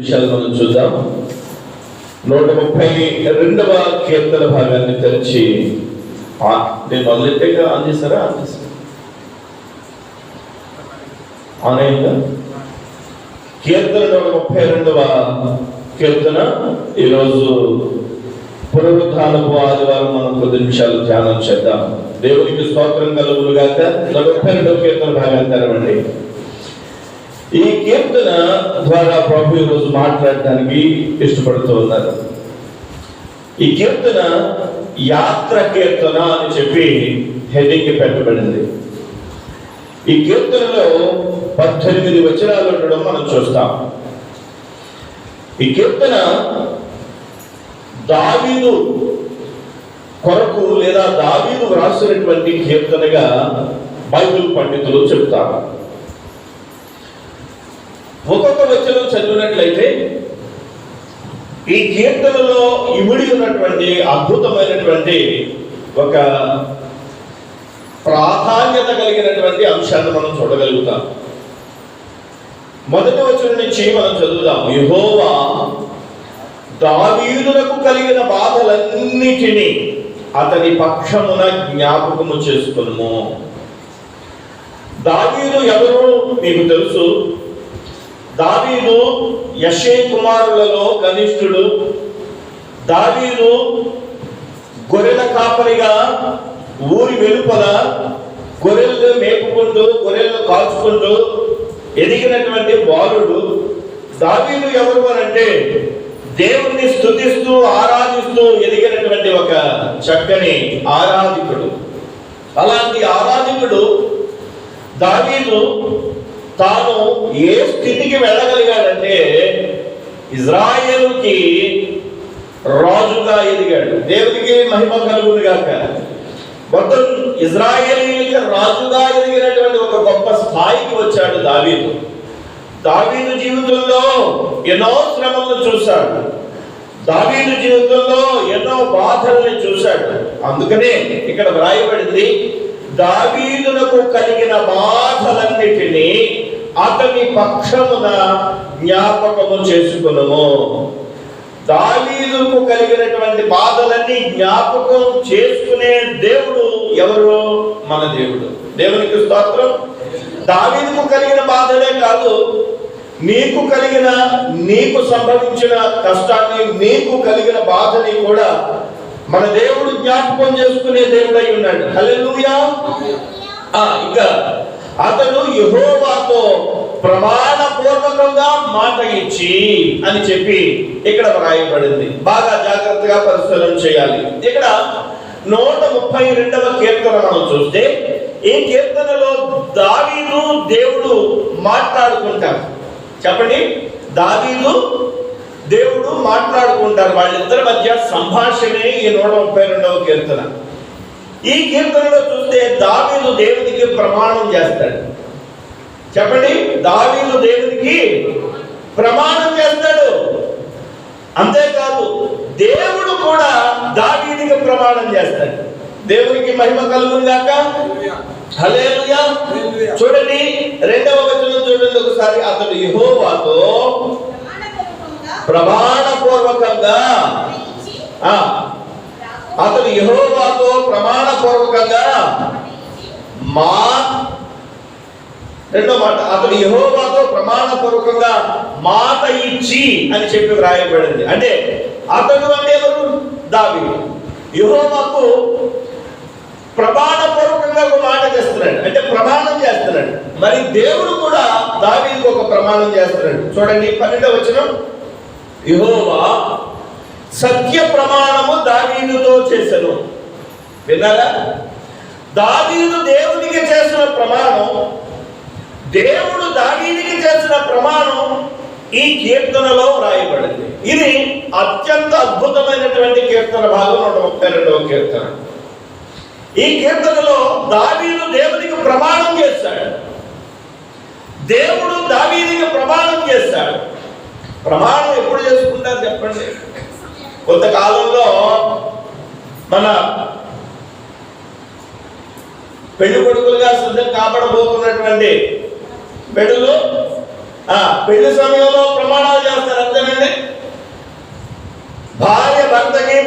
విషయాలు మనం చూద్దాం. 132వ కీర్తన భాగాన్ని తెరిచి నేను మొదలెట్టాక ఆన్ చేశారా? ఆనయ్య కీర్తన 132వ కీర్తన. ఈరోజు పునరుద్ధానపు ఆదివారం మనం కొద్ది నిమిషాలు ధ్యానం చేద్దాం. దేవునికి స్తోత్రం కలుగును గాక. 132వ కీర్తన భాగాన్ని తెరవండి. ఈ కీర్తన ద్వారా ప్రభు ఈరోజు మాట్లాడటానికి ఇష్టపడుతూ ఉన్నారు. ఈ కీర్తన యాత్ర కీర్తన అని చెప్పి హెడ్డింగ్ పెట్టబడింది. ఈ కీర్తనలో 18 వచనాలు ఉండడం మనం చూస్తాం. ఈ కీర్తన దావీదు కొరకు లేదా దావీదు వ్రాసినటువంటి కీర్తనగా బైబిల్ పండితులు చెప్తారు. ఒక్కొక్క వచనం చదివినట్లయితే ఈ కీర్తనలో ఇమిడి ఉన్నటువంటి అద్భుతమైనటువంటి ఒక ప్రాధాన్యత కలిగినటువంటి అంశాన్ని మనం చూడగలుగుతాం. మొదటి వచనం నుంచి మనం చదువుదాం. యెహోవా దావీదునకు కలిగిన బాధలన్నిటినీ అతని పక్షమున జ్ఞాపకము చేసుకొనుము. దావీదు ఎవరు మీకు తెలుసు. దావీదు యెషే కుమారులలో కనిష్ఠుడు. దావీదు గొర్రెల కాపరిగా ఊరి వెలుపల గొర్రెలను మేపుకుంటూ గొర్రెలను కాల్చుకుంటూ ఎదిగినటువంటి బాలుడు. దావీదు ఎవరు అంటే దేవుణ్ణి స్తుతిస్తూ ఆరాధిస్తూ ఎదిగినటువంటి ఒక చక్కని ఆరాధికుడు. అలాంటి ఆరాధికుడు దావీదు తాను ఏ స్థితికి వెళ్ళగలిగాడంటే ఇజ్రాయేలుకి రాజుగా ఎదిగాడు. దేవునికి మహిమ కలుగును గాక. మొత్తం ఇజ్రాయేలీయులకి రాజుగా ఎదిగినటువంటి ఒక గొప్ప స్థాయికి వచ్చాడు దావీదు. దావీదు జీవితంలో ఎన్నో శ్రమలను చూశాడు. దావీదు జీవితంలో ఎన్నో బాధల్ని చూశాడు. అందుకనే ఇక్కడ వ్రాయబడింది, దావీదునకు కలిగిన బాధలన్నిటినీ అతని పక్షమున జ్ఞాపకము చేసుకొనుము. దావీదుకు కలిగినటువంటి బాధలన్నీ జ్ఞాపకం చేసుకునే దేవుడు ఎవరు? మన దేవుడు. దేవునికి స్తోత్రం. దావీదుకు కలిగిన బాధలే కాదు, నీకు సంభవించిన కష్టాన్ని, నీకు కలిగిన బాధని కూడా మన దేవుడు జ్ఞాపకం చేసుకునే దేవుడై ఉన్నాడు. హల్లెలూయా. ఇంకా అతడు యెహోవాతో ప్రమాణపూర్వకంగా మాట ఇచ్చి అని చెప్పి ఇక్కడ వ్రాయబడింది. బాగా జాగ్రత్తగా పరిశీలన చేయాలి. ఇక్కడ 132వ కీర్తన మనం చూస్తే ఈ కీర్తనలో దావీదు దేవుడు మాట్లాడుకుంటారు. చెప్పండి, దావీదు దేవుడు మాట్లాడుకుంటారు. వాళ్ళిద్దరి మధ్య సంభాషణే ఈ 132వ కీర్తన. ఈ కీర్తనలో చూస్తే దావీదు దేవునికి ప్రమాణం చేస్తాడు. చెప్పండి, దావీదు దేవునికి ప్రమాణం చేస్తాడు. అంతేకాదు దేవుడు కూడా దావీదుకి ప్రమాణం చేస్తాడు. దేవునికి మహిమ కలుగును గాక. హల్లెలూయా. చూడండి 2వ వచనం చూడండి ఒకసారి. అతడు యెహోవాతో ప్రమాణపూర్వకంగా రెండో మాట, అతడు యెహోవాతో ప్రమాణపూర్వకంగా మాట ఇచ్చి అని చెప్పి వ్రాయబడింది. అంటే అతడు అంటే ఎవరు? దావీదు. యెహోవాకు ప్రమాణపూర్వకంగా ఒక మాట చేస్తున్నాడు, అంటే ప్రమాణం చేస్తున్నాడు. మరి దేవుడు కూడా దావీదుకు ఒక ప్రమాణం చేస్తున్నాడు. చూడండి 12వ వచనం. యెహోవా సత్య ప్రమాణము దావీదుతో చేసెను. విన్నారా? దావీదు దేవునికి చేసిన ప్రమాణం, దేవుడు దావీదుకి చేసిన ప్రమాణం ఈ కీర్తనలో రాయబడింది. ఇది అత్యంత అద్భుతమైనటువంటి కీర్తన భాగం 132వ కీర్తన. ఈ కీర్తనలో దావీదు దేవునికి ప్రమాణం చేశాడు. దేవుడు దావీదుకి ప్రమాణం చేశాడు. ప్రమాణం ఎప్పుడు చేసుకుంటారు చెప్పండి? కొంతకాలంలో మన పెళ్లి కొడుకులుగా సిద్ధం కాబడబోతున్నటువంటి బిడ్డలు పెళ్లి సమయంలో ప్రమాణాలు చేస్తారు. అంతే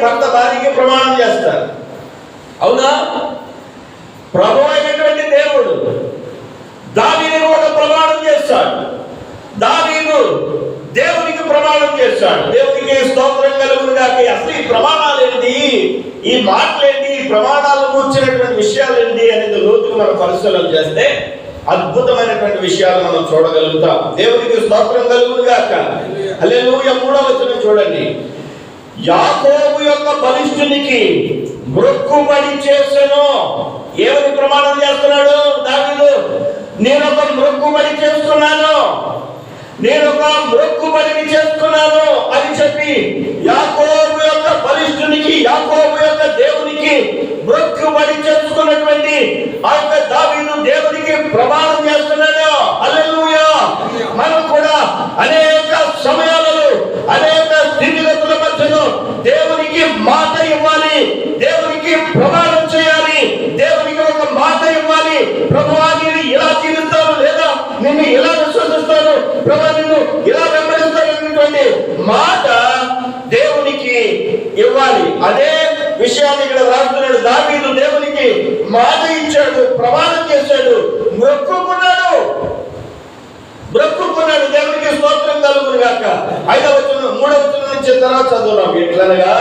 భర్త భార్యకి ప్రమాణం చేస్తారు, అవునా? ప్రభు అయినటువంటి దేవుడు దావీదుకు ఒక ప్రమాణం చేస్తాడు. దావీదు దేవునికి ప్రమాణం చేస్తాడు. దేవునికి స్తోత్రం కలుగును గాక. అసలు ఈ ప్రమాణాలు ఏంటి, ఈ మాటలేంటి, ఈ ప్రమాణాలు కూర్చున్నటువంటి విషయాలు ఏంటి అనేది లోతుగా మనం పరిశీలన చేస్తే అద్భుతమైనటువంటి విషయాలు మనం చూడగలుగుతాం. దేవునికి స్తోత్రం కలుగును గాక. హల్లెలూయా. 3వ వచనం చూడండి. యాకోబు యొక్క బలిష్ఠునికి మొక్కుబడి చేసెను. ఏమని ప్రమాణం చేస్తున్నాడు దావీదు? నేను ఒక మొక్కుబడి చేస్తున్నాను, నేను ఒక మొక్కుబడిని చేస్తున్నాను అని చెప్పి యాకోబు యొక్క బలిష్ఠునికి, యాకోబు యొక్క దేవునికి మొక్కుబడి చేసుకున్నటువంటి ఆ యొక్క దావీదు దేవునికి ప్రమాణం చేస్తున్నాడు. హల్లెలూయా. మనం కూడా అనేక సమయాలలో అనేక స్థితిగతుల మధ్యలో దేవునికి మాట ఇవ్వాలి, దేవునికి ప్రమాణం చేయాలి, దేవునికి ఒక మాట ఇవ్వాలి. ప్రభువా నేను ఇలా జీవిస్తాను, లేదా నిన్ను ఇలా విశ్వసిస్తాను, ప్రభువా నిన్ను ఇలా వెంబడిస్తాను అనేటువంటి మాట దేవునికి ఇవ్వాలి. అదే విషయాన్ని ఇక్కడ రాస్తున్నాడు. దావీదు దేవునికి మాట ఇచ్చాడు, ప్రమాణం చేశాడు, మొక్కుకున్నాడు. దేవునికి స్తోత్రం కలుగును గాక. 5వ వచనం 3వ వచనం నుంచి తర్వాత చదువుదాం. ఎట్లనగా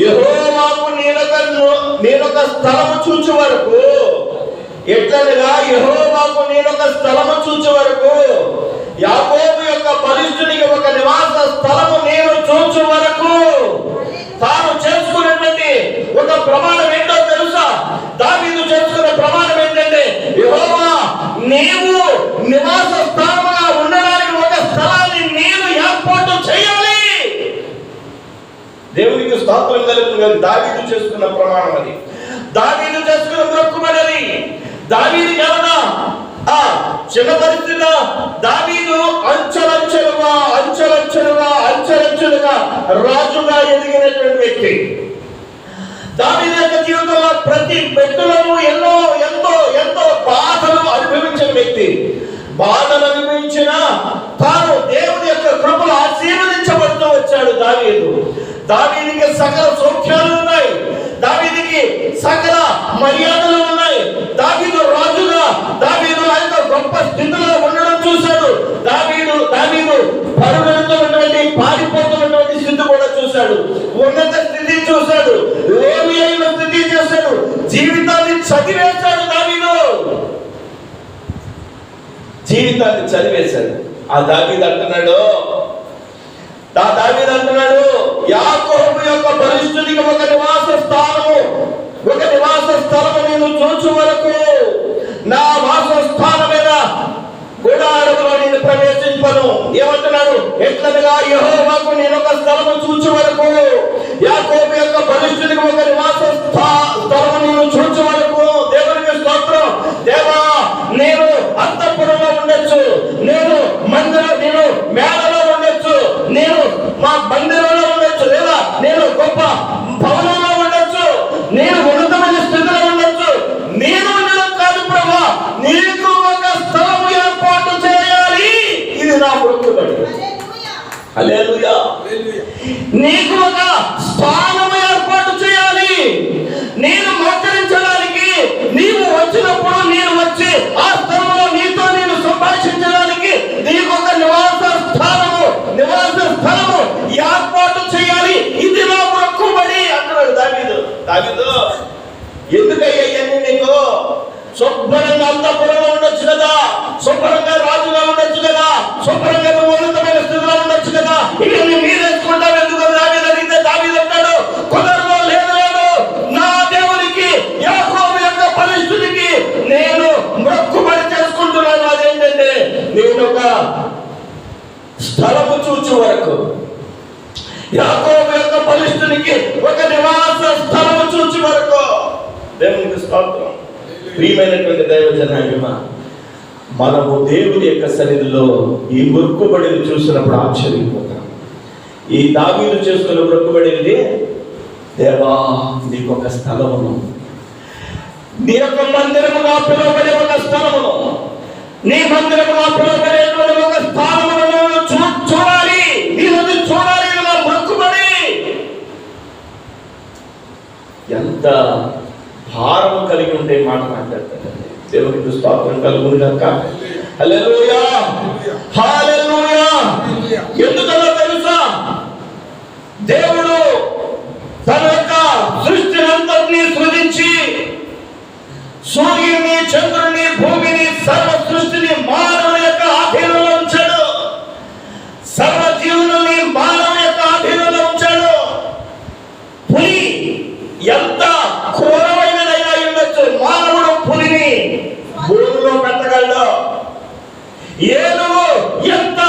యెహోవాకు నేనొక స్థలము చూచు వరకు, ఎట్లనగా యెహోవాకు నేనొక స్థలము చూచు వరకు, యాకోబు యొక్క బలిష్ఠునికి ఒక నివాస స్థలము నేను చూచు వరకు తాను చేసుకున్నటువంటి ఒక ప్రమాణం ఏంటో తెలుసా? దావీదు చేసుకున్న ప్రమాణం ఏంటంటే, యెహోవా నీవు నివాస స్థానంగా ఉండడానికి ఒక స్థలాన్ని నేను ఏర్పాటు చేయాలి. దేవునికి స్తోత్రం కలుగుతుంది. దావీదు చేసుకున్న ప్రమాణం అది, దావీదు చేసుకున్న మొక్కుబడి అది. దావీదు ఏమన్నా చిన్న పరిస్థితిలో దావీదు అంచెలంచెలుగా రాజుగా ఎదిగినటువంటి వ్యక్తి. దావీదు యొక్క జీవితంలో ప్రతి వ్యక్తులను ఎంతో బాధలు అనుభవించిన వ్యక్తి. బాధలు అనుభవించిన తాను దేవుని యొక్క కృపలో ఆశీర్వదించబడుతూ వచ్చాడు దావీదు. దావీదుకి సకల సౌఖ్యాలు ఉన్నాయి, దావీదుకి సకల మర్యాదలు ఉన్నాయి. దావీదు రాజుగా, దావీదు ఆయన గొప్ప స్థితిలో ఉండడం చూశాడు. దావీదు పరుగెడుతున్నటువంటి, పారిపోతున్నటువంటి స్థితి కూడా చూశాడు. ఉన్నత స్థితి చూశాడు, లేమి అయిన స్థితి చూశాడు. జీవితాన్ని చదివేశాడు దావీదు, జీవితాన్ని చదివేశాడు. ఆ దావీదు అంటున్నాడు యాకోబు యొక్క బలిష్ఠునికి ఒక నివాస స్థలము నేను చూచు వరకు నా వాస స్థానమైన గుడారములో నేను ప్రవేశింపను. ఏమంటున్నాడు? ఎట్లనగా యెహోవాకు నేను ఒక స్థలము చూచు వరకు, యాకోబు యొక్క బలిష్ఠునికి ఒక నివాస స్థలము నేను చూచు వరకు. దేవునికి స్తోత్రం. దేవా నేను అంతఃపురంలో ఉండొచ్చు, నేను మేడలో ఉండొచ్చు, నేను మా మందిరంలో ఉండొచ్చు, లేదా నేను గొప్ప భవనంలో ఉండొచ్చు, నేను ఉన్నతమైన స్థితిలో ఉండొచ్చు. నేను ఉండడం కాదు ప్రభా, నీకు ఒక స్థలం ఏర్పాటు చేయాలి. ఇది నా మొక్కుబడి. హల్లెలూయా. నీకు ఒక స్థానం ఏర్పాటు చేయాలి. నేను మోకరించడానికి నీవు వచ్చినప్పుడు నేను వచ్చి ఆ స్థలంలో నీతో నేను సంభాషించడానికి నీకు ఒక నివాస స్థలము ఏర్పాటు చేయాలి. ఇది నా మొక్కుబడి అంటున్నాడు దావీదు. ఎందుకయ్యా ఇవన్నీ నీకు? శుభ్రంగా అంతఃపురంలో ఉండొచ్చు కదా, శుభ్రంగా రాజుగా ఉండొచ్చు కదా, శుభ్రంగా ఉన్నతమైన స్థితిలో ఉండొచ్చు కదా, ఇవన్నీ మీరేసుకుంటావు ఎందుకు? దావీదు అడిగితే దావీదు అంటాడు, కుదరదు, లేదు, నా దేవునికి యాకోబు యొక్క బలిష్ఠునికి నేను మొక్కుబడి చేసుకుంటున్నాను. అదేంటంటే నేను ఒక స్థలము చూచు వరకు, యాకోబు యొక్క బలిష్ఠునికి ఒక నివాస స్థలము చూచు వరకు. దేవునికి స్తోత్రం. ప్రియమైనటువంటి దైవ జనాంగమా, మనము దేవుని యొక్క సన్నిధిలో ఈ మొక్కుబడిని చూసినప్పుడు ఆశ్చర్యపోతాం. ఈ దావీదు చేసుకున్న మొక్కుబడిని, దేవా నీకు ఒక స్థలమును, నీ యొక్క మందిరముగా పిలువబడే ఒక స్థలమును, నీ మందిరముగా పిలువబడేటువంటి ఒక స్థానమును చూడాలి, నీది చూడాలి. నా మొక్కుబడి ఎంత భారం కలిగి ఉంటే మాట మాట్లాడతాడండి. దేవునికి స్తోత్రం కలుగును గాక. హల్లెలూయా, హల్లెలూయా. ఎందుకన్నా తెలుసా? దేవుడు తన యొక్క సృష్టిని అంతటినీ సృజించి సూర్యుని, చంద్రుని, భూమిని, సర్వ సృష్టిని మానవుని యొక్క ఆధీనంలో ఉంచాడు. సర్వ జీవులని మానవుని యొక్క ఆధీనంలో ఉంచాడు. పులి ఎంత క్రూరమైనదైనా ఉండొచ్చు, మానవుడు పులిని భూమిలో పెట్టగలడు. ఏనుగు ఎంత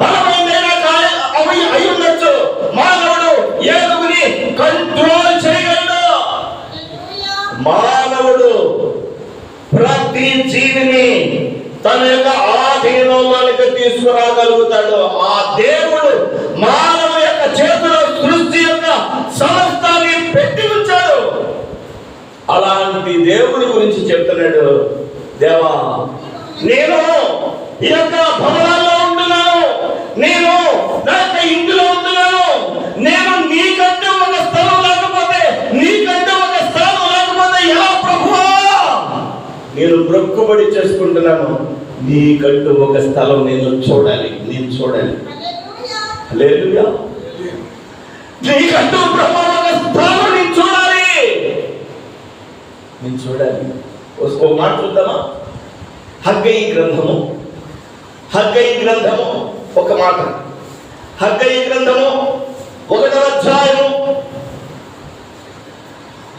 బలమైనదైనా అయి ఉండొచ్చు, మానవుడు ఏనుగుని కంట్రోల్ చేయగలడు. మానవుడు ప్రతి జీవిని తన యొక్క ఆధీనంలోనికి తీసుకురాగలుగుతాడు. ఆ దేవుడు మానవ యొక్క చేతిలో సృష్టి యొక్క సమస్తాన్ని పెట్టి ఉంచాడు. అలాంటి దేవుడి గురించి చెప్తున్నాడు, దేవా నేను ఈ యొక్క భవనాల్లో ఉంటున్నాను, నేను నా యొక్క ఇంటిలో ఉంటున్నాను, నేను నీకంటూ ఒక స్థలం లేకపోతే, నీకంటూ ఒక స్థలం లేకపోతే ఎలా ప్రభువా? నేను మొక్కుబడి చేసుకుంటున్నాను, నీకంటూ ఒక స్థలం నేను చూడాలి. హల్లెలూయా. నీకంటూ ప్రభువా ఒక స్థలం నేను చూడాలి. ఒక మాట చూద్దామా? హగ్గయి గ్రంథము ఒక మాట. హగ్గయి గ్రంథము 1వ అధ్యాయము,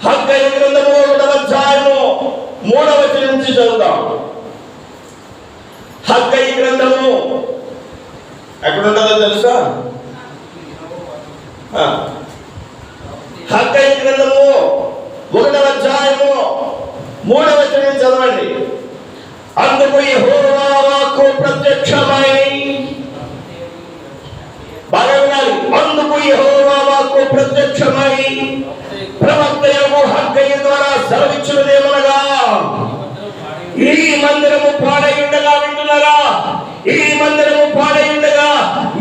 హగ్గయి గ్రంథము 1వ అధ్యాయము 3వ వచనం నుంచి చదువుదాం. హగ్గయి గ్రంథము ఎక్కడ ఉంటుందో తెలుసా? హగ్గయి గ్రంథము 1వ అధ్యాయము 3వ వచనం చదవండి. అందుకు యెహోవా వాక్కు ప్రత్యక్షమై, బాగా వినాలి, అందుకు యెహోవా వాక్కు ప్రత్యక్షమై ప్రవక్తయగు హగ్గయి ద్వారా సెలవిచ్చినదేమనగా, ఈ మందిరము పాడైయుండగా, వింటున్నారా? ఈ మందిరము పాడైయుండగా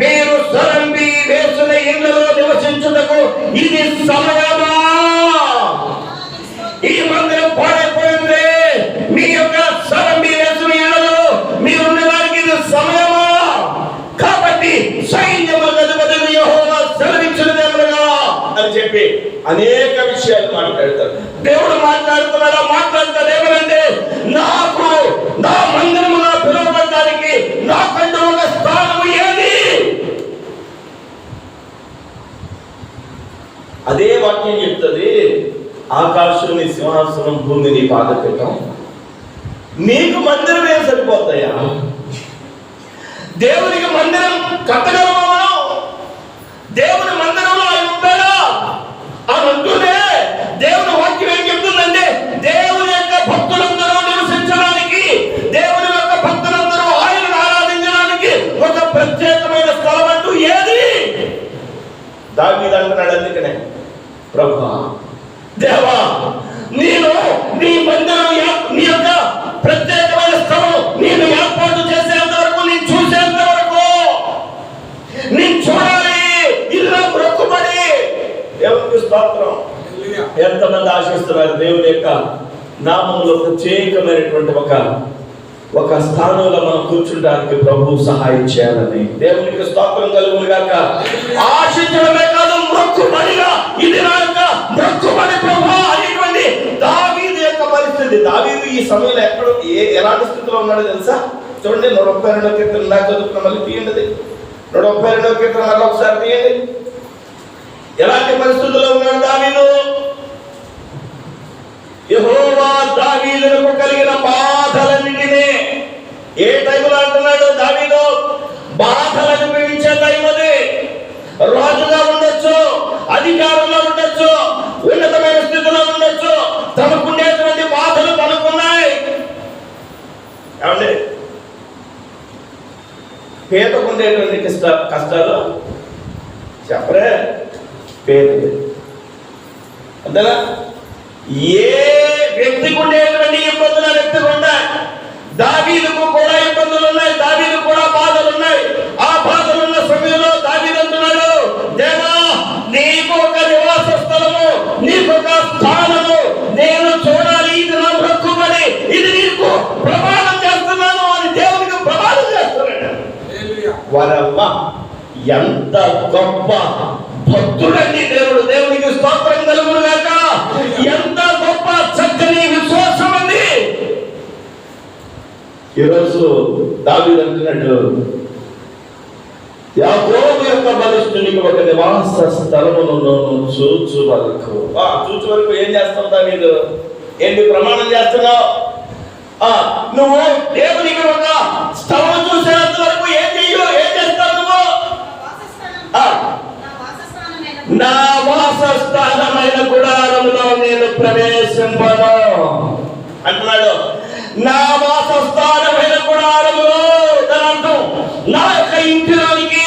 మీరు సరంబి వేసిన ఇళ్లలో నివసించుటకు ఇది సమయమా? ఈ మందిరం పాడైపోయింది, మీ యొక్క సరంబి వేసిన ఇళ్లలో మీరు ఉండడానికి ఇది సమయమా? కాబట్టి సైన్యములకు అధిపతి యెహోవా సెలవిచ్చినదేమనగా అని చెప్పి అనేక విషయాలు మాట్లాడతారు. దేవుడు మాట్లాడతాడు ఏమనంటే, నాకు నా మందిరములో పిలువబడడానికి నాకంటూ ఒక స్థానము ఏది? అదే వాక్యం చెప్తుంది, ఆకాశుని సింహాసనం, భూమిని పాదపీఠం. నీకు మందిరం ఏం సరిపోతాయా? దేవునికి మందిరం కట్టగలమా? దేవుని మందిరంలో ఆయన ఉంటాడా అని అంటూనే దేవుని వాక్యం ఏం చెప్తుందంటే, దేవుని యొక్క భక్తులందరూ నివసించడానికి, దేవుని యొక్క భక్తులందరూ ఆయనను ఆరాధించడానికి ఒక ప్రత్యేకమైన స్థలం అంటూ ఏది? దావీదు అంటున్నాడు, అందుకనే ప్రభువా, దేవా, నేను నీ మందిరం, నీ యొక్క ప్రత్యేకమైన స్థలం నేను ఏర్పాటు చేసేంత వరకు, నేను చూసేంత వరకు నేను చూడాలి. ఇలా మొక్కుబడి. దేవునికి స్తోత్రం. ఎంతమంది ఆశిస్తున్నారు దేవుని యొక్క నామములో ప్రత్యేకమైనటువంటి ఒక స్థానంలో మనం కూర్చుంటానికి ప్రభువు సహాయం చేయాలని. దేవునికి స్తోత్రం కలుగును గాక. ఆశించడమే కాదు, మొక్కుబడిగా ఇది నా యొక్క మొక్కుబడి ప్రభువా అనేటువంటి దావీదు యొక్క పరిస్థితి. దావీదు ఈ సమయంలో ఎలాంటి స్థితిలో ఉన్నాడో తెలుసా? చూడండి, 132వ కీర్తన నాకు చదువుకున్న, మళ్ళీ తీయండి. 132వ కీర్తన మళ్ళీ ఒకసారి తీయండి. ఎలాంటి పరిస్థితుల్లో ఉన్నాడు దావీదు? యెహోవా దావీదుకు కలిగిన బాధలన్నిటినీ, ఏ టైంలో అంటున్నాడు దావీదు? బాధలు అనుభవించే టైం అది. రాజుగా ఉండొచ్చు, అధికారంలో ఉండొచ్చు, ఉన్నతమైన స్థితిలో ఉండొచ్చు, తనకుండేటువంటి బాధలు తనకున్నాయి. ఏమండి, పేదకుండేటువంటి కష్టాలు చెప్పరే? పేద అంతేనా? ఏ వ్యక్తికి ఉండేటువంటి ఇబ్బందులు వ్యక్తికి ఉన్నాయి. దావీదుకు కూడా ఇబ్బందులు ఉన్నాయి, దావీదు కూడా బాధలు ఉన్నాయి. ఆ బాధలు ఉన్న సమయంలో దావీదు అంటున్నాడు, దేవా, నీకు ఒక నివాస స్థలము, నీకు ఒక స్థానము వరమ్మ ఎంత గొప్ప భక్తుడండి దేవుడు. దేవునికి స్తోత్రం కలుగును గాక. ఎంత గొప్ప చక్కని విశ్వాసం అండి. ఈరోజు దావీదు అంటున్నాడు, యాకోబు యొక్క బలిష్ఠునికి ఒక నివాస స్థలమును చూచు వరకు. చూచు వరకు ఏం చేస్తావు దావీదు? ఏంటి ప్రమాణం చేస్తున్నావు? నువ్వు దేవునికి ఒక స్థలం చూసేంత వరకు ఏం చేస్తావు నువ్వు? నా వాసస్థానమైన గుడారంలో నేను ప్రవేశింపను అంటున్నాడు. నా వాసస్థానమైన గుడారంలో దానంటూ నా యొక్క ఇంటిలోనికి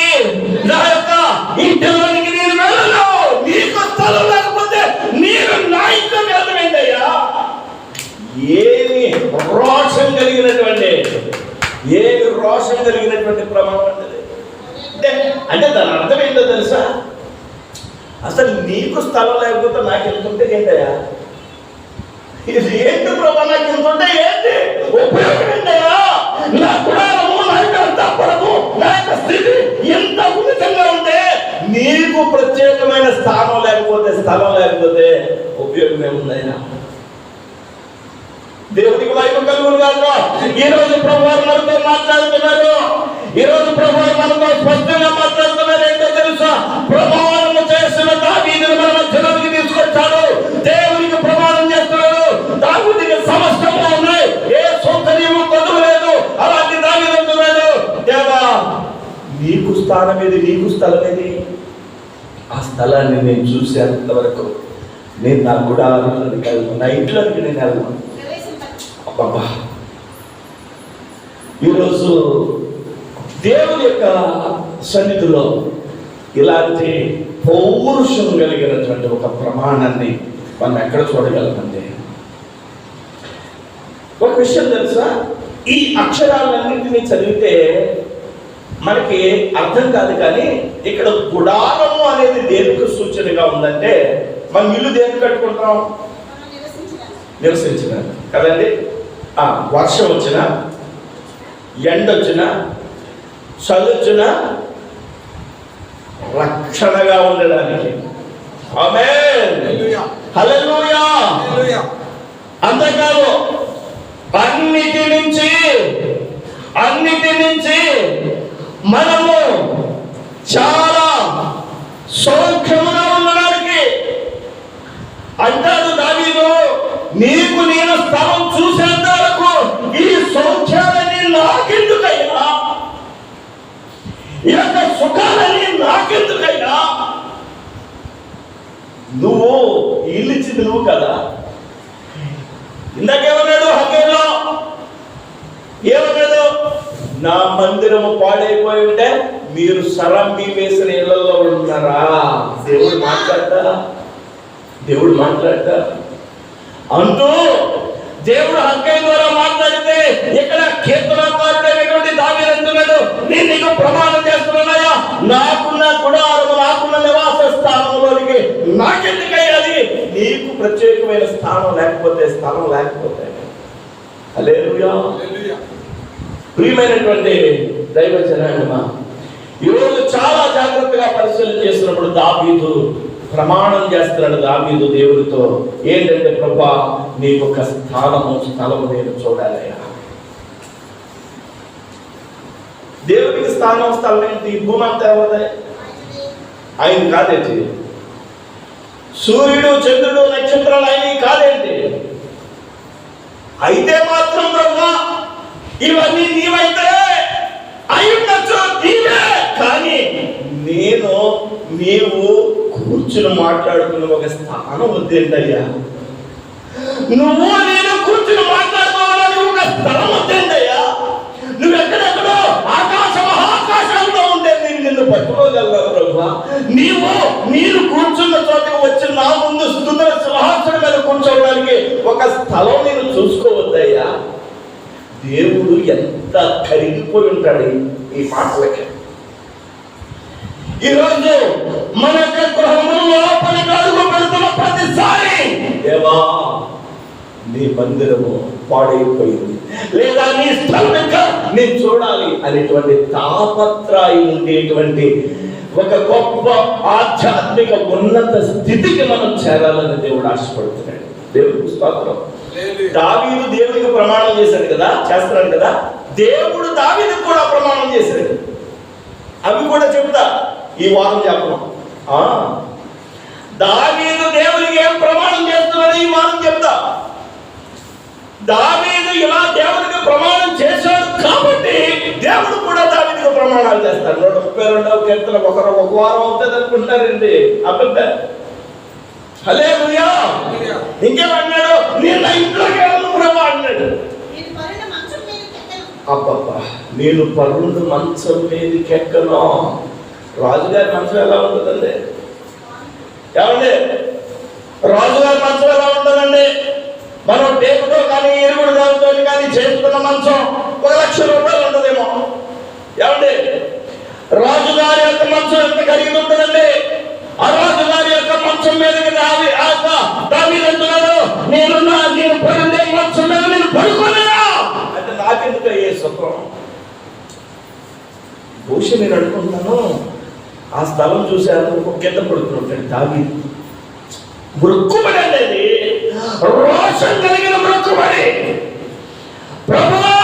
నేను వెళ్ళను. నీకు స్థలం లేకపోతే నేను నా ఇంట్లో వెళ్ళమేంటయ్యా? ఏమి రోషం కలిగినటువంటి ప్రమాణం అంటే దాని అర్థం ఏంటో తెలుసా? అసలు నీకు స్థలం లేకపోతే నాకు వెళ్తుంటే ఏంటయ్యా? ఇది ఏంటి ప్రభా? నాకు వెళ్తుంటే ఏంటి ఉపయోగం ఏంటయ్యా? నా గుడారము, నా యొక్క తప్పడము, నా యొక్క స్థితి ఎంత ఉన్నతంగా ఉంటే నీకు ప్రత్యేకమైన స్థలం లేకపోతే ఉపయోగం ఏముందయ్యా? దేవునికి మహిమ కలుగును గాక. ఈ రోజు ప్రభువారు మనతో మాట్లాడుతున్నారు. ఈ రోజు ప్రభువారు మనతో స్పష్టంగా మాట్లాడుతున్నారు. ఏంటో తెలుసా? ప్రమాణము చేసిన దావీదును మన మధ్యలోకి తీసుకొచ్చాడు. దేవునికి ప్రమాణం చేస్తున్నాడు. దావీదుకి సమస్తము ఉన్నాయి, ఏ సౌకర్యము కొదువు లేదు. అలాంటి దావీదు అంటున్నాడు, దేవా నీకు స్థానం ఏది? నీకు స్థలం ఏది? ఆ స్థలాన్ని నేను చూసేంత వరకు నేను నా గుడారంలోకి వెళ్ళను, నా ఇంట్లోకి నేను వెళ్ళను. అబ్బా, ఈరోజు దేవుని యొక్క సన్నిధిలో ఇలాంటి పౌరుషం కలిగినటువంటి ఒక ప్రమాణాన్ని మనం ఎక్కడ చూడగలమంటే, ఒక విషయం తెలుసా? ఈ అక్షరాలన్నింటినీ చదివితే మనకి అర్థం కాదు, కానీ ఇక్కడ గుడారము అనేది దేనికి సూచనగా ఉందంటే, మనం ఇల్లు దేనికి కట్టుకుంటాం? నివసించిన కదండి. వర్షం వచ్చినా, ఎండ వచ్చినా, చలి వచ్చినా రక్షణగా ఉండడానికి. ఆమేన్, హల్లెలూయా. అంతేకాదు, అన్నిటి నుంచి మనము చాలా సౌఖ్యముగా ఉండడానికి అంటాడు దావీదు. నీకు నేను స్థలం చూసేంత వరకు ఈ సౌఖ్యాలని నాకెందుకయ్యా? ఈ యొక్క సుఖాలని నాకెందుకయ్యా? నువ్వు ఇల్లు ఇచ్చింది నువ్వు కదా. ఇందాకేమన్నాడు హగ్గేలో? ఏమన్నాడు? నా మందిరము పాడైపోయి ఉంటే మీరు సరంబి వేసిన ఇళ్లలో ఉంటున్నారా? దేవుడు మాట్లాడతా అంటూ దేవుడు హగ్గై ద్వారా మాట్లాడితే, ఇక్కడ కీర్తనకారుడైనటువంటి దావీదు అంటున్నాడు, నేను నీకు ప్రమాణం చేస్తున్నానయ్యా, నాకున్న గుడారము, నాకున్న నివాస స్థానంలోనికి నాకెందుకయ్యాది? నీకు ప్రత్యేకమైన స్థలం లేకపోతే. హల్లెలూయా. ప్రియమైనటువంటి దైవ జనాంగమా, ఈరోజు చాలా జాగ్రత్తగా పరిశీలన చేస్తున్నప్పుడు దావీదు ప్రమాణం చేస్తున్నాడు. దావీదు దేవుడితో ఏంటంటే, ప్రభా నీకు ఒక స్థలము నేను చూడాలయ్యా. దేవుడికి స్థలం ఏంటి? భూమి అంతా ఎవరిదే? ఆయన కాదేంటి? సూర్యుడు, చంద్రుడు, నక్షత్రాలు ఆయన కాదేంటి? అయితే మాత్రం ప్రభా ఇవన్నీ నీవైతే అయి ఉండొచ్చు, నీవే. కానీ నీవు కూర్చుని మాట్లాడుకున్న ఒక స్థానం వద్దేంటయ్యా? నువ్వు నేను కూర్చుని మాట్లాడుకోవాలని ఒక స్థలం వద్దేంటయ్యా? నువ్వెక్కడెక్కడో మహాకాశంలో ఉంటే నేను నిన్ను పట్టుకోగలవు ప్రభా. మీరు కూర్చున్న చోటకి వచ్చి నా ముందు స్తుతుల సింహాసనం మీద కూర్చోవడానికి ఒక స్థలం నేను చూసుకోవద్దయ్యా? దేవుడు ఎంత కరిగిపోయి ఉంటాడు ఈ మాటలకి. ఈరోజు మన యొక్క గృహములో లోపలికి అడుగు పెడుతున్న ప్రతిసారి, దేవా నీ మందిరము పాడైపోయింది, లేదా నీ స్థలం ఇంకా నేను చూడాలి అనేటువంటి తాపత్రయం ఉండేటువంటి ఒక గొప్ప ఆధ్యాత్మిక ఉన్నత స్థితికి మనం చేరాలని దేవుడు ఆశపడుతున్నాడు. దేవుడికి స్తోత్రం. దావీదు దేవుడికి ప్రమాణం చేశాడు కదా, చేస్తున్నాడు కదా, దేవుడు దావీదుకు కూడా ప్రమాణం చేశాడు. అవి కూడా చెప్తా ఈ వారం చెప్పడం. దావీదు దేవుడికి ఏం ప్రమాణం చేస్తున్నాడు ఈ వారం చెప్తా. దావీదు ఇలా దేవుడికి ప్రమాణం చేశాడు కాబట్టి దేవుడు కూడా దావీదుకు ప్రమాణాలు చేస్తాడు. 132వ కీర్తన ఒక వారం అవుతుంది అనుకుంటున్నారండి. అబద్ధ హల్లెలూయా. ఇంకేమన్నాడు? నేను నా ఇంట్లోకి వెళ్ళను ప్రభు అన్నాడు. అబ్బబ్బా, నేను పరుండు మంచం మీదకి ఎక్కను. రాజుగారి మంచం ఎలా ఉంటుందండి? ఏమండి, రాజుగారి మంచం ఎలా ఉంటుందండి? మనం టేపుతో కానీ ఎరుగుడు దానితో కానీ చేసుకున్న మంచం 1,00,000 రూపాయలు ఉంటుందేమో. ఏమండి, రాజుగారి యొక్క మంచం ఎంత ఖరీదు ఉంటుందండి? ఆ రాజుగారి యొక్క మంచం మీదకి దావీదంటున్నాడు, నేను పడుండే మంచం మీద నేను పడుకోలేదా అంటే నాకెందుకు అయ్యే సుఖం? బహుశా నేను అనుకుంటున్నాను, ఆ స్థలం చూసేందుకు కింద పడుకున్నాడు దావీదు. మృక్కుబడి అనేది రోషం కలిగిన మృక్కుబడి. ప్రభువా,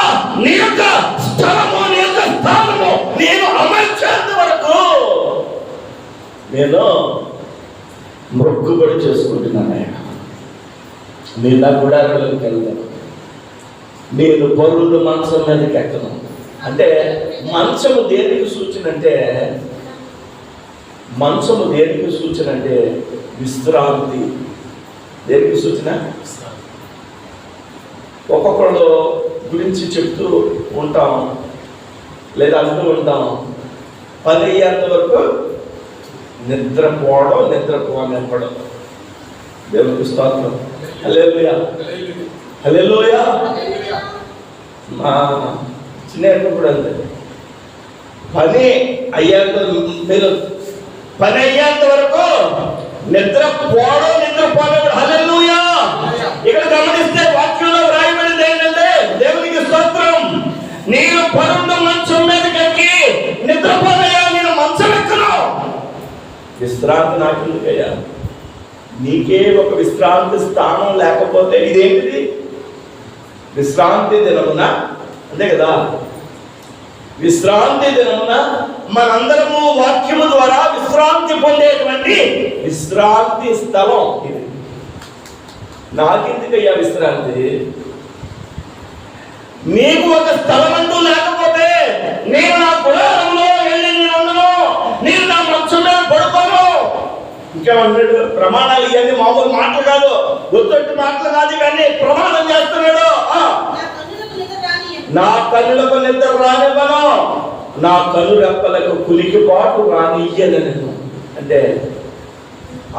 నీ యొక్క స్థలము, నీ యొక్క స్థానము నేను అమర్చేంత వరకు నేను మృక్కుబడి చేసుకుంటున్నాను. ఆయన నేను నా గుడారంలోకి వెళ్తాను, నేను పరుడు మంచం మీదకి ఎక్కను. అంటే మంచము దేనికి సూచన అంటే, మంచము దేనికి సూచన అంటే విశ్రాంతి. దేనికి సూచన? ఒక్కొక్కళ్ళు గురించి చెప్తూ ఉంటాం, లేదా అంటూ ఉంటాం, 10 అయ్యేంత వరకు నిద్రపోవడం, నిద్రపోనివ్వడం. దేవునికి స్తోత్రం. హల్లెలూయా, హల్లెలూయా. మా చిన్న కూడా అంతే, పని అయ్యేంత వరకు నిద్రపోవడం, నిద్రపోనివ్వడం. హల్లెలూయా. ఇక్కడ గమనిస్తే వాక్యంలో వ్రాయబడింది ఏంటంటే, దేవునికి స్తోత్రం, నేను పరుండు మంచం మీదకి ఎక్కి నిద్రపోనయ్యా, నేను మంచం ఎక్కను. విశ్రాంతి నాకెందుకయ్యా? నీకే ఒక విశ్రాంతి స్థానం లేకపోతే ఇదేంటిది? విశ్రాంతి దినమున, అంతే కదా, విశ్రాంతి దినమున మనందరము వాక్యము ద్వారా విశ్రాంతి పొందేటువంటి విశ్రాంతి స్థలం ఇది. నాకెందుకయ్యా విశ్రాంతి? నీకు ఒక స్థలం అంటూ లేకపోతే నేను నా గుడారంలో వెళ్ళి నేను ఉండను, నేను నా మంచం మీద పడుకోను. ఇంకేమన్నాడు? ప్రమాణాలు ఇవన్నీ మామూలు మాటలు కాదు, ఒత్తొట్టి మాటలు కాదు, ఇవన్నీ ప్రమాణం చేస్తున్నాడు. నా కన్నులకు నిద్ర రానివ్వను, నా కనురెప్పలకు కులికిపాటు రానియ్యను. అంటే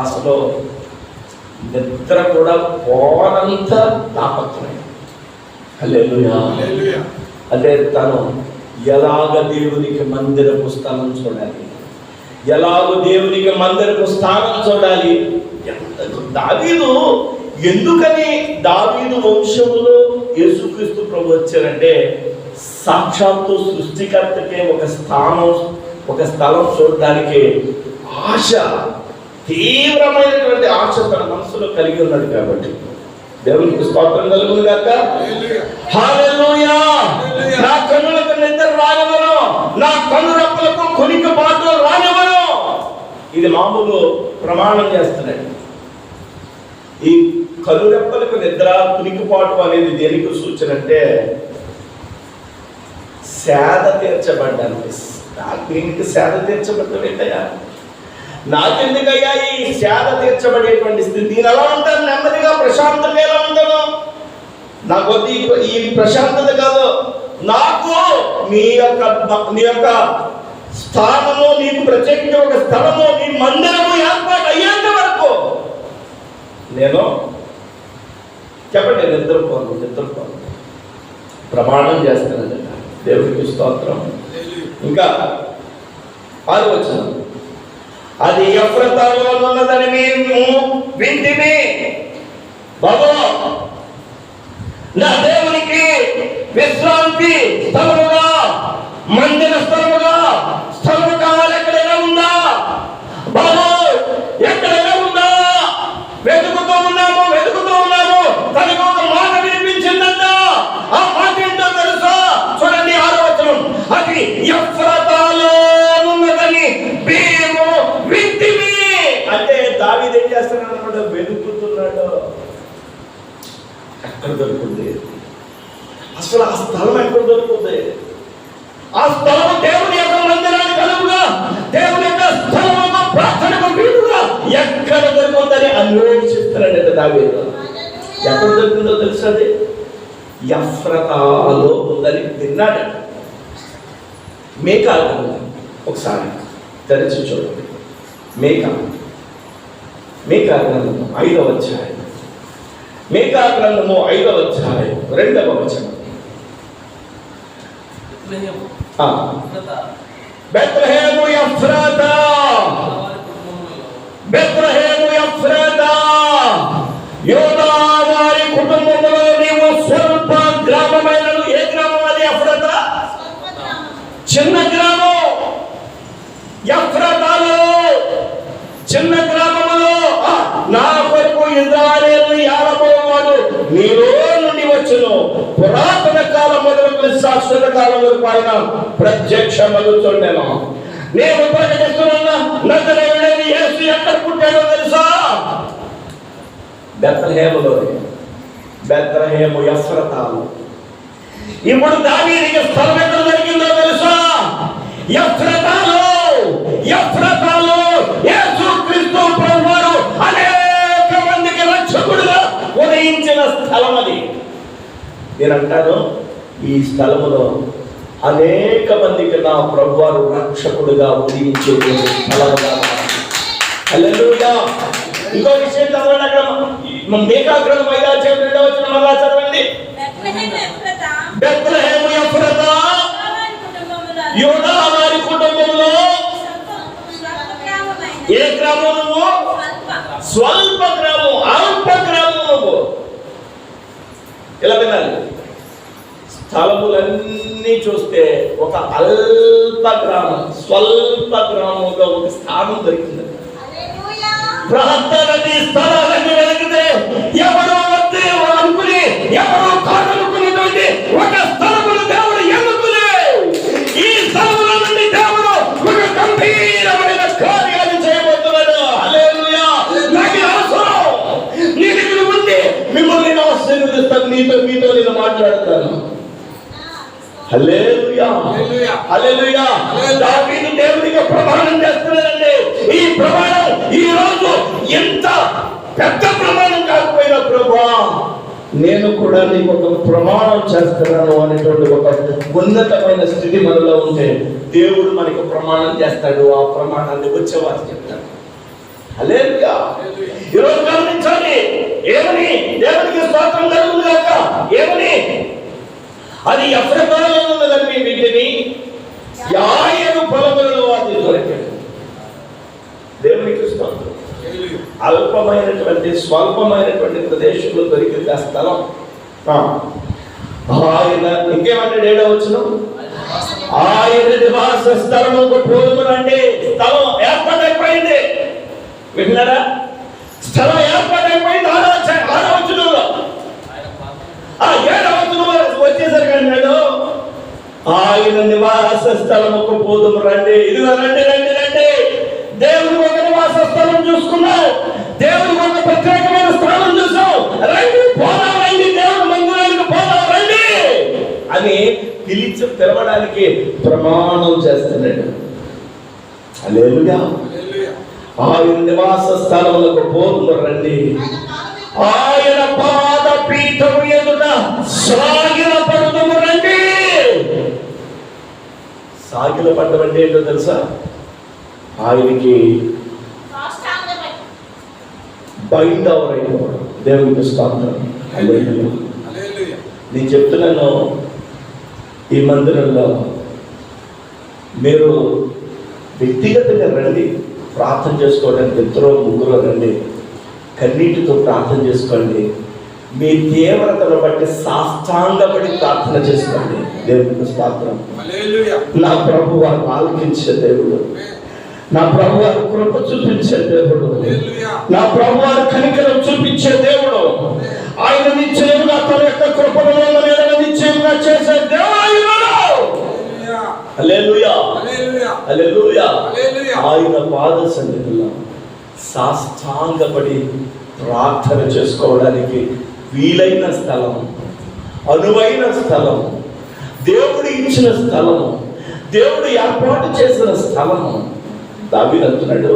అసలు నిద్ర కూడా పోనంత తాపత్రయం. హల్లెలూయా. అంటే తను ఎలాగ దేవునికి మందిరపు స్థానం చూడాలి, ఎలాగ దేవునికి మందిరపు స్థానం చూడాలి. దావీదు ఎందుకని దావీదు వంశములో యేసుక్రీస్తు ప్రభు వచ్చారంటే, సాక్షాత్తు సృష్టికర్తకే ఒక స్థలం చూడడానికి ఆశ, తీవ్రమైనటువంటి ఆశ తన మనసులో కలిగి ఉన్నాడు కాబట్టి. దేవునికి స్తోత్రం కలుగును గాక. హల్లెలూయా. నా కన్నులకు నిద్ర రానివ్వను, నా కన్నురెప్పలకు కునికిపాటు రానివ్వను. ఇది మామూలు ప్రమాణం చేస్తున్నాడు. ఈ కనురెప్పలకు నిద్ర, కునికిపాటు అనేది దేనికి సూచన అంటే సేద తీర్చబడ్డానికి. దీనికి సేద తీర్చబడ్డం ఏంటయ్యా? నాకెందుకయ్యా ఈ సేద తీర్చబడేటువంటి స్థితి? నేను ఎలా ఉంటాను? నెమ్మదిగా ప్రశాంతంగా ఎలా ఉంటాను? నాకు ఈ ప్రశాంతత కాదు, నాకు నీ యొక్క స్థానము, నీకు ప్రత్యేకంగా ఒక స్థలము, నీ మందిరము ఏర్పాటు అయ్యేంత వరకు నేను చెప్పండి నిద్రపోను. ప్రమాణం చేస్తాను. దేవుడికి స్తోత్రం. ఇంకా 6వ వచనం, అది ఎఫ్రాతాలో ఉన్నదని మేము వింటిమి. బాబు, నా దేవునికి విశ్రాంతి స్థలముగా, మందిర స్థలము కావాలి. ఎక్కడైనా ఉందా బాబు? ఎక్కడైనా ఉందా? వెతుకుతూ ఉన్నాము. తనకు ఒక మాట వినిపించిందంట. ఆ మాట ఏంటో తెలుసా? చూడండి 6వ వచనం. అది ఎఫ్రాతాలో ఉన్నదని మేము వింటిమి. అంటే దావీదు ఏం చేస్తున్నాడు అన్నమాట? వెతుకుతున్నాడు. ఎక్కడ దొరుకుతుంది అసలు? ఆ స్థలం ఎక్కడ దొరుకుతుంది? ఆ స్థలం దేవుని యొక్క మందిరానికి అనువుగా, దేవుని యొక్క స్థలముగా, ప్రార్థనకు వీలుగా ఎక్కడ దొరుకుతుందని అన్వేషిస్తున్నాడంటే దావీదు. ఎక్కడ దొరికిందో తెలుసు? అది ఎఫ్రాతాలో ఉందని విన్నాడు. మీకా ఒకసారి తెరిచి చూడండి. మీకా గ్రంథము 5వ అధ్యాయం. మీకా గ్రంథము 5వ అధ్యాయం 2వ వచనం. బెత్లెహేము ఎఫ్రాతా, బెత్లెహేము ఎఫ్రాతా, యూదా వారి కుటుంబములో నీవు స్వల్ప గ్రామమైనను. ఏ గ్రామం అది? ఎఫ్రాతా చిన్న గ్రామం. ఎఫ్రాతాలో చిన్న గ్రామములో నా కొరకు ఇశ్రాయేలు యాలబోవాడు నీలో నుండి వచ్చును. పురాతన కాలం మొదలుకొని శాశ్వత కాలం వరకు ఆయన ప్రత్యక్షమగుచుండెను. నేను ప్రకటిస్తున్న నజరేయుడైన యేసు ఎక్కడ పుట్టాడో తెలుసా? బెత్లెహేములో. బెత్లెహేము ఎఫ్రాతాలో. ఇప్పుడు దావీదుకి స్థలం ఎక్కడ దొరికిందో తెలుసా? ఎఫ్రాతాలో. యేసుక్రీస్తు ప్రభువారు అనేక మందికి రక్షకుడుగా ఉదయించిన స్థలం అది. నేను అంటాను, ఈ స్థలములో అనేక మందికి నా ప్రభువారు రక్షకుడుగా ఉదయించే స్థలముగా. హల్లెలూయా. ఇంకో విషయం చదవండి. అక్కడ మీకా గ్రంథం 5వ అధ్యాయం 2వ వచనం మళ్ళా చదవండి. బెత్లెహేము ఎఫ్రాతా, యూదా వారి కుటుంబములో ఏ గ్రామం? నువ్వు స్వల్ప గ్రామం, అల్ప గ్రామం. నువ్వు ఇలా వినాలి. స్థలములన్నీ చూస్తే ఒక అల్ప గ్రామం, స్వల్ప గ్రామంలో ఒక స్థానం దొరికింది. ప్రాంతాలన్నీ స్థలాలన్నీ వెలిగితే ఎవరో వద్దే అనుకుని, ఎవరో కాదనుకునేటువంటి ఒక స్థలమును దేవుడు ఎన్నుకునే ఈ స్థలముల నుండి దేవుడు ఒక గంభీరమైన కార్యాలు చేయబోతున్నాడు. హల్లెలూయా. నాకు అవసరం. నేను ఇక్కడ ఉండి మిమ్మల్ని ఆశీర్వదిస్తాను. మీతో నేను మాట్లాడతాను. హల్లెలూయా. హల్లెలూయా. దావీదు దేవునికి ప్రమాణం చేస్తున్నాడండి. ఈ ప్రమాణం ఈ రోజు ఎంత పెద్ద ప్రమాణం కాకపోయినా, ప్రభువా నేను కూడా నీకు ఒక ప్రమాణం చేస్తున్నాను అనేటువంటి ఒక ఉన్నతమైన స్థితి మనలో ఉంటే దేవుడు మనకు ప్రమాణం చేస్తాడు. ఆ ప్రమాణాన్ని వచ్చేవారు చెప్తాడు. హల్లెలూయా. ఈరోజు గమనించాలి. ఏమని? దేవునికి స్తోత్రం కలుగును గాక. ఏమని? అది ఎఫ్రాతాలో ఉన్నదని మీ వింటిని, యాయను పొలములలో అది దొరికాడు. దేవునికి స్తోత్రం. అల్పమైనటువంటి స్వల్పమైనటువంటి ప్రదేశంలో దొరికింది ఆ స్థలం. ఆయన ఇంకేమంటాడు? 7వ వచనం. ఆయన నివాస స్థలముకు పోదుమునంటే స్థలం ఏర్పాటైపోయింది. విన్నారా? స్థలం ఏర్పాటైపోయింది. 6వ వచనంలో. 7వ వచనంలో వచ్చేసరికి అన్నాడు, ఆయన నివాస స్థలముకు పోదుము రండి. ఇదిగో రండి. దేవుని ఒక నివాస స్థలం చూసుకున్నావు. దేవుని ఒక ప్రత్యేకమైన స్థలం చూసావు. రండి, పోదాం రండి, దేవుని మందిరానికి పోదాం రండి అని పిలవడానికి ప్రమాణం చేస్తున్నాడు. హల్లెలూయా. ఆయన నివాస స్థలములకు పోదుము రండి. ఆయన పాద పీఠము ఎదుట సాగిలపడుదుము రండి. సాగిలపడ్డం అంటే ఏంటో తెలుసా? ఆయనకి బైండ్ అవర్ అయిపోవడం. దేవునికి స్తోత్రం. హల్లెలూయా. నేను చెప్తున్నాను, ఈ మందిరంలో మీరు వ్యక్తిగతంగా రండి, ప్రార్థన చేసుకోవడానికి 2 3 రండి, కన్నీటితో ప్రార్థన చేసుకోండి. మీ తీవ్రతను బట్టి సాష్టాంగపడి ప్రార్థన చేసుకోండి. దేవునికి స్తోత్రం. నా ప్రభు వారు ఆలకించే దేవుడు, నా ప్రభు వారు కృప చూపించే దేవుడు, నా ప్రభు వారు కనికరం చూపించే దేవుడు. ఆయన నిశ్చయముగా తన యొక్క కృపను నిశ్చయంగా చేసే దేవుడు. హల్లెలూయా, హల్లెలూయా. ఆయన పాద సన్నిధిలో సాష్టాంగపడి ప్రార్థన చేసుకోవడానికి వీలైన స్థలం, అనువైన స్థలం, దేవుడు ఇచ్చిన స్థలము, దేవుడు ఏర్పాటు చేసిన స్థలము. దావీదు అంటున్నాడు,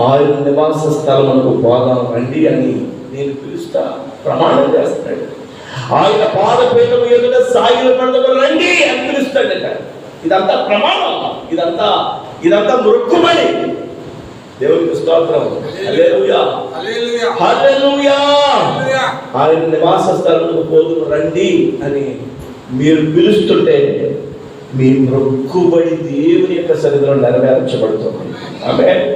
ఆయన నివాస స్థలమునకు పోదాం రండి అని నేను పిలుస్తా, ప్రమాణం చేస్తున్నాడు. ఆయన పాదపీఠము ఎదుట సాగిల పండుగ రండి అని పిలుస్తాడట. ఇదంతా ప్రమాణం, ఇదంతా మృక్కుమని. దేవునికి స్తోత్రం. హల్లెలూయా, హల్లెలూయా. ఆయన నివాస స్థలమునకు పోదుము రండి అని మీరు పిలుస్తుంటే మీ మృక్కుబడి దేవుని యొక్క సన్నిధిలో నెరవేర్చబడుతుంది. ఆమేన్.